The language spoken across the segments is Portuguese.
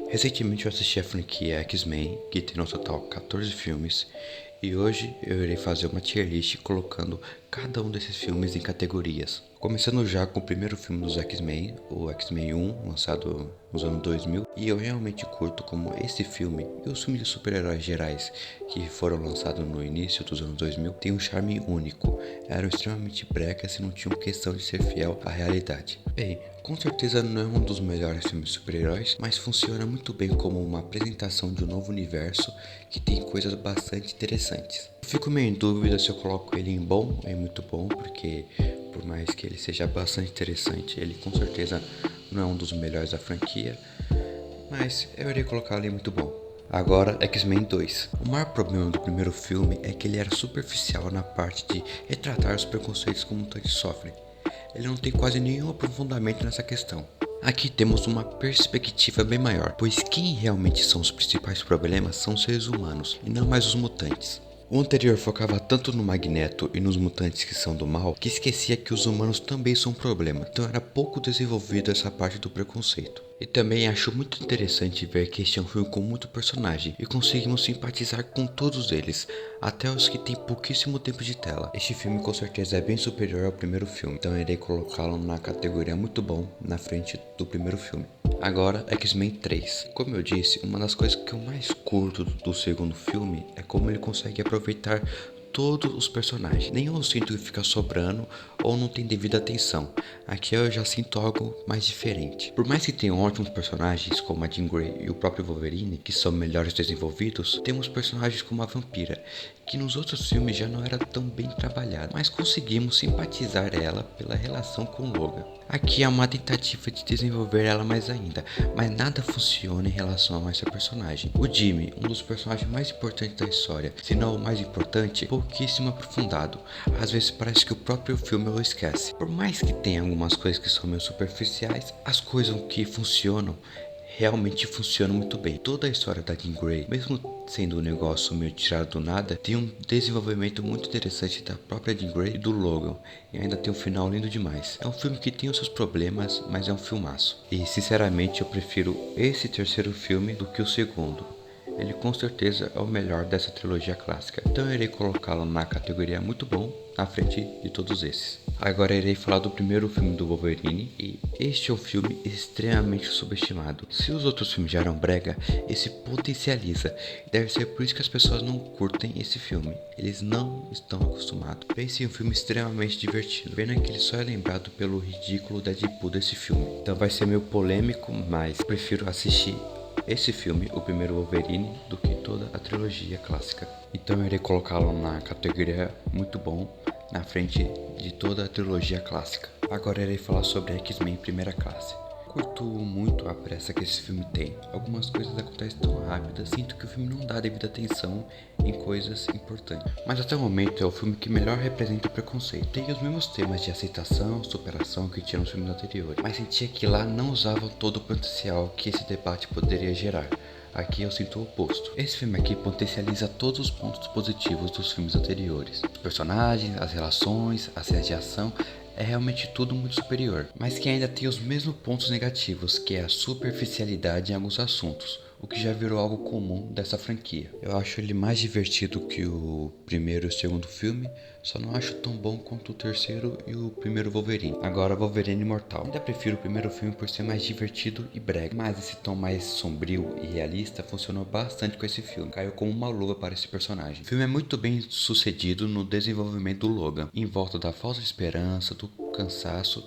Recentemente eu assisti a franquia X-Men, que tem no total 14 filmes, e hoje eu irei fazer uma tier list colocando cada um desses filmes em categorias. Começando já com o primeiro filme dos X-Men, o X-Men 1, lançado nos anos 2000, e eu realmente curto como esse filme e os filmes de super-heróis gerais que foram lançados no início dos anos 2000 têm um charme único, eram extremamente bregas e não tinham questão de ser fiel à realidade. Bem, com certeza não é um dos melhores filmes de super-heróis, mas funciona muito bem como uma apresentação de um novo universo que tem coisas bastante interessantes. Eu fico meio em dúvida se eu coloco ele em bom, é muito bom, porque por mais que ele seja bastante interessante, ele com certeza não é um dos melhores da franquia, mas eu irei colocá-lo em muito bom. Agora, X-Men 2. O maior problema do primeiro filme é que ele era superficial na parte de retratar os preconceitos que o mutante sofre. Ele não tem quase nenhum aprofundamento nessa questão. Aqui temos uma perspectiva bem maior, pois quem realmente são os principais problemas são os seres humanos, e não mais os mutantes. O anterior focava tanto no Magneto e nos mutantes que são do mal, que esquecia que os humanos também são um problema, então era pouco desenvolvido essa parte do preconceito. E também acho muito interessante ver que este é um filme com muito personagem e conseguimos simpatizar com todos eles, até os que têm pouquíssimo tempo de tela. Este filme com certeza é bem superior ao primeiro filme, então irei colocá-lo na categoria muito bom, na frente do primeiro filme. Agora, X-Men 3. Como eu disse, uma das coisas que eu mais curto do segundo filme é como ele consegue aproveitar todos os personagens. Nenhum eu sinto que fica sobrando ou não tem devida atenção. Aqui eu já sinto algo mais diferente. Por mais que tenham ótimos personagens como a Jean Grey e o próprio Wolverine, que são melhores desenvolvidos, temos personagens como a Vampira, que nos outros filmes já não era tão bem trabalhada, mas conseguimos simpatizar ela pela relação com Logan. Aqui é uma tentativa de desenvolver ela mais ainda, mas nada funciona em relação a essa personagem. O Jimmy, um dos personagens mais importantes da história, se não o mais importante, pouquíssimo aprofundado. Às vezes parece que o próprio filme o esquece. Por mais que tenha algumas coisas que são meio superficiais, as coisas que funcionam realmente funciona muito bem. Toda a história da Jean Grey, mesmo sendo um negócio meio tirado do nada, tem um desenvolvimento muito interessante da própria Jean Grey e do Logan, e ainda tem um final lindo demais. É um filme que tem os seus problemas, mas é um filmaço. E sinceramente eu prefiro esse terceiro filme do que o segundo. Ele com certeza é o melhor dessa trilogia clássica, então eu irei colocá-lo na categoria muito bom, à frente de todos esses. Agora irei falar do primeiro filme do Wolverine, e este é um filme extremamente subestimado. Se os outros filmes já eram brega, esse potencializa, e deve ser por isso que as pessoas não curtem esse filme. Eles não estão acostumados. Pense em um filme extremamente divertido, pena que ele só é lembrado pelo ridículo Deadpool desse filme. Então vai ser meio polêmico, mas prefiro assistir esse filme, o primeiro Wolverine, do que toda a trilogia clássica. Então eu irei colocá-lo na categoria muito bom, na frente de toda a trilogia clássica. Agora irei falar sobre X-Men Primeira Classe. Curto muito a pressa que esse filme tem. Algumas coisas acontecem tão rápidas, sinto que o filme não dá devida atenção em coisas importantes. Mas até o momento é o filme que melhor representa o preconceito. Tem os mesmos temas de aceitação, superação que tinha nos filmes anteriores, mas sentia que lá não usavam todo o potencial que esse debate poderia gerar. Aqui eu sinto o oposto. Esse filme aqui potencializa todos os pontos positivos dos filmes anteriores. Os personagens, as relações, as cenas de ação, é realmente tudo muito superior, mas que ainda tem os mesmos pontos negativos, que é a superficialidade em alguns assuntos, o que já virou algo comum dessa franquia. Eu acho ele mais divertido que o primeiro e o segundo filme, só não acho tão bom quanto o terceiro e o primeiro Wolverine. Agora Wolverine Imortal. Ainda prefiro o primeiro filme por ser mais divertido e brega, mas esse tom mais sombrio e realista funcionou bastante com esse filme. Caiu como uma luva para esse personagem. O filme é muito bem sucedido no desenvolvimento do Logan, em volta da falsa esperança, do cansaço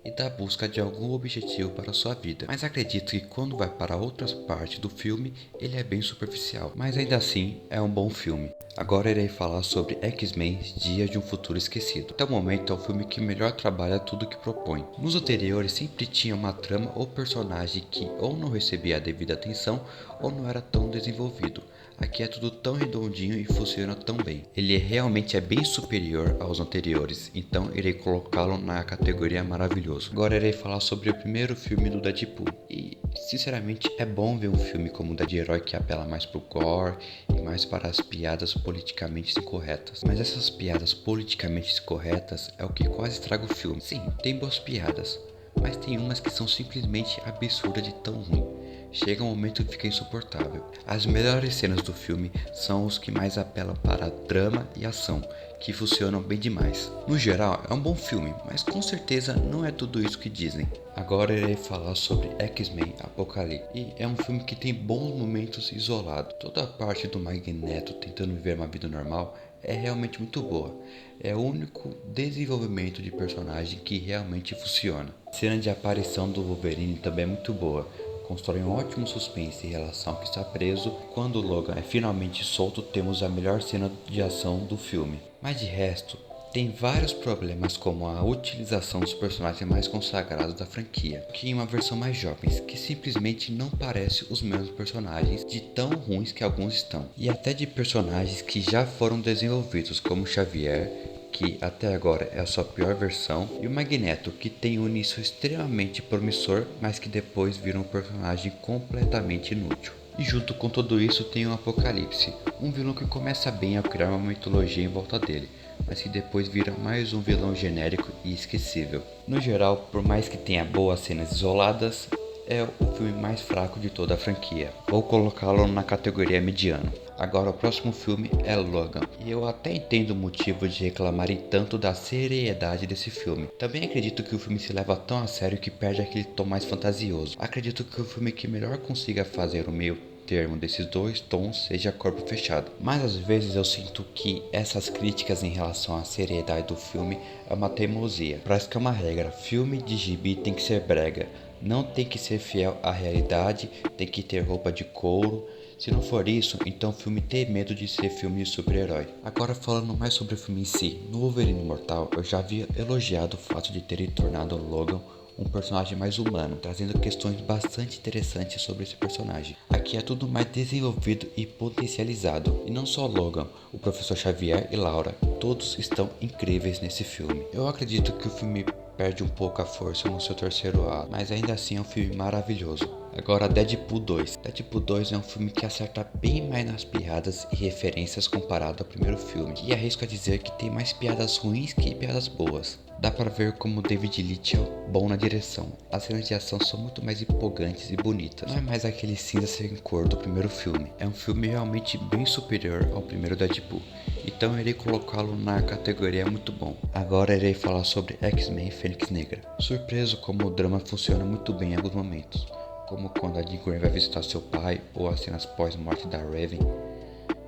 e da busca de algum objetivo para sua vida. Mas acredito que quando vai para outras partes do filme, ele é bem superficial. Mas ainda assim, é um bom filme. Agora irei falar sobre X-Men Dias de um Futuro Esquecido. Até o momento é o filme que melhor trabalha tudo que propõe. Nos anteriores sempre tinha uma trama ou personagem que ou não recebia a devida atenção ou não era tão desenvolvido. Aqui é tudo tão redondinho e funciona tão bem. Ele realmente é bem superior aos anteriores, então irei colocá-lo na categoria maravilhoso. Agora irei falar sobre o primeiro filme do Deadpool. E sinceramente é bom ver um filme como o da de herói que apela mais pro gore e mais para as piadas politicamente incorretas. Mas essas piadas politicamente incorretas é o que quase estraga o filme. Sim, tem boas piadas, mas tem umas que são simplesmente absurdas de tão ruim. chega um momento que fica insuportável. As melhores cenas do filme são os que mais apelam para drama e ação, que funcionam bem demais. No geral, é um bom filme, mas com certeza não é tudo isso que dizem. Agora irei falar sobre X-Men Apocalipse, e é um filme que tem bons momentos isolados. Toda a parte do Magneto tentando viver uma vida normal é realmente muito boa. É o único desenvolvimento de personagem que realmente funciona. A cena de aparição do Wolverine também é muito boa. Constrói um ótimo suspense em relação ao que está preso. Quando Logan é finalmente solto, temos a melhor cena de ação do filme. Mas de resto, tem vários problemas, como a utilização dos personagens mais consagrados da franquia, que em uma versão mais jovens, que simplesmente não parecem os mesmos personagens, de tão ruins que alguns estão. E até de personagens que já foram desenvolvidos, como Xavier, que até agora é a sua pior versão, e o Magneto, que tem um início extremamente promissor, mas que depois vira um personagem completamente inútil. E junto com tudo isso tem o Apocalipse, um vilão que começa bem ao criar uma mitologia em volta dele, mas que depois vira mais um vilão genérico e esquecível. No geral, por mais que tenha boas cenas isoladas, é o filme mais fraco de toda a franquia. Vou colocá-lo na categoria mediano. Agora o próximo filme é Logan, e eu até entendo o motivo de reclamarem tanto da seriedade desse filme. Também acredito que o filme se leva tão a sério que perde aquele tom mais fantasioso. Acredito que o filme que melhor consiga fazer o meio termo desses dois tons seja Corpo Fechado. Mas às vezes eu sinto que essas críticas em relação à seriedade do filme é uma teimosia. Parece que é uma regra, filme de gibi tem que ser brega, não tem que ser fiel à realidade, tem que ter roupa de couro. Se não for isso, então o filme tem medo de ser filme de super-herói. Agora falando mais sobre o filme em si, no Wolverine Imortal eu já havia elogiado o fato de terem tornado o Logan um personagem mais humano, trazendo questões bastante interessantes sobre esse personagem. Aqui é tudo mais desenvolvido e potencializado, e não só Logan, o Professor Xavier e Laura, todos estão incríveis nesse filme. Eu acredito que o filme perde um pouco a força no seu terceiro ato, mas ainda assim é um filme maravilhoso. Agora Deadpool 2. Deadpool 2 é um filme que acerta bem mais nas piadas e referências comparado ao primeiro filme, e arrisco a dizer que tem mais piadas ruins que piadas boas. Dá para ver como David Leitch é bom na direção. As cenas de ação são muito mais empolgantes e bonitas. Não é mais aquele cinza sem cor do primeiro filme. É um filme realmente bem superior ao primeiro Deadpool. Então eu irei colocá-lo na categoria muito bom. Agora irei falar sobre X-Men Fênix Negra. Surpreso como o drama funciona muito bem em alguns momentos, como quando a Jean Grey vai visitar seu pai ou as cenas pós-morte da Raven,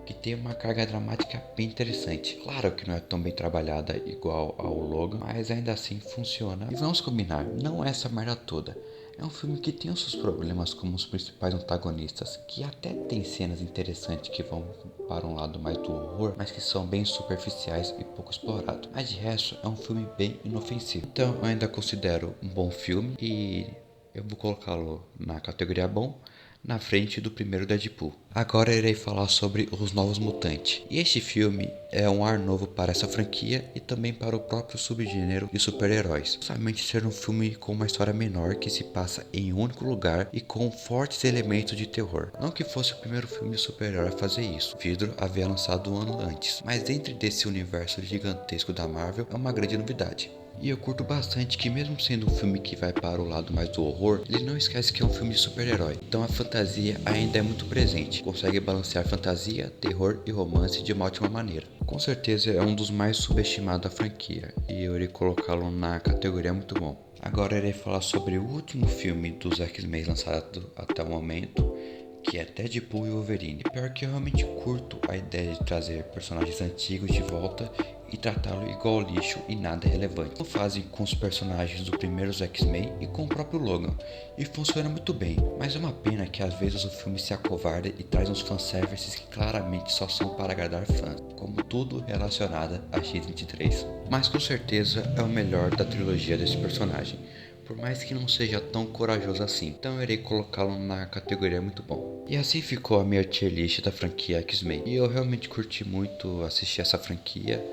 que tem uma carga dramática bem interessante. Claro que não é tão bem trabalhada igual ao Logan, mas ainda assim funciona. E vamos combinar, não é essa merda toda. É um filme que tem os seus problemas como os principais antagonistas, que até tem cenas interessantes que vão para um lado mais do horror, mas que são bem superficiais e pouco explorados. Mas de resto, é um filme bem inofensivo. Então eu ainda considero um bom filme e eu vou colocá-lo na categoria bom, na frente do primeiro Deadpool. Agora irei falar sobre Os Novos Mutantes. E este filme é um ar novo para essa franquia e também para o próprio subgênero de super-heróis. Somente ser um filme com uma história menor que se passa em um único lugar e com fortes elementos de terror. Não que fosse o primeiro filme de super-herói a fazer isso, Vidro havia lançado um ano antes, mas dentro desse universo gigantesco da Marvel é uma grande novidade. E eu curto bastante que, mesmo sendo um filme que vai para o lado mais do horror, ele não esquece que é um filme de super-herói. Então a fantasia ainda é muito presente, consegue balancear fantasia, terror e romance de uma ótima maneira. Com certeza é um dos mais subestimados da franquia, e eu irei colocá-lo na categoria muito bom. Agora irei falar sobre o último filme dos X-Men lançado até o momento, que é Deadpool e Wolverine. Pior que eu realmente curto a ideia de trazer personagens antigos de volta e tratá-lo igual lixo e nada relevante. Como fazem com os personagens do primeiros X-Men e com o próprio Logan, e funciona muito bem, mas é uma pena que às vezes o filme se acovarda e traz uns fanservices que claramente só são para agradar fãs, como tudo relacionado a X-23. Mas com certeza é o melhor da trilogia desse personagem, por mais que não seja tão corajoso assim, então eu irei colocá-lo na categoria muito bom. E assim ficou a minha tier list da franquia X-Men, e eu realmente curti muito assistir essa franquia.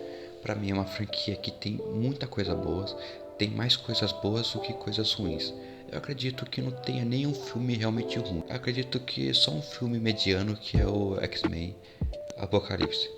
Pra mim é uma franquia que tem muita coisa boa, tem mais coisas boas do que coisas ruins. Eu acredito que não tenha nenhum filme realmente ruim. Eu acredito que só um filme mediano que é o X-Men Apocalipse.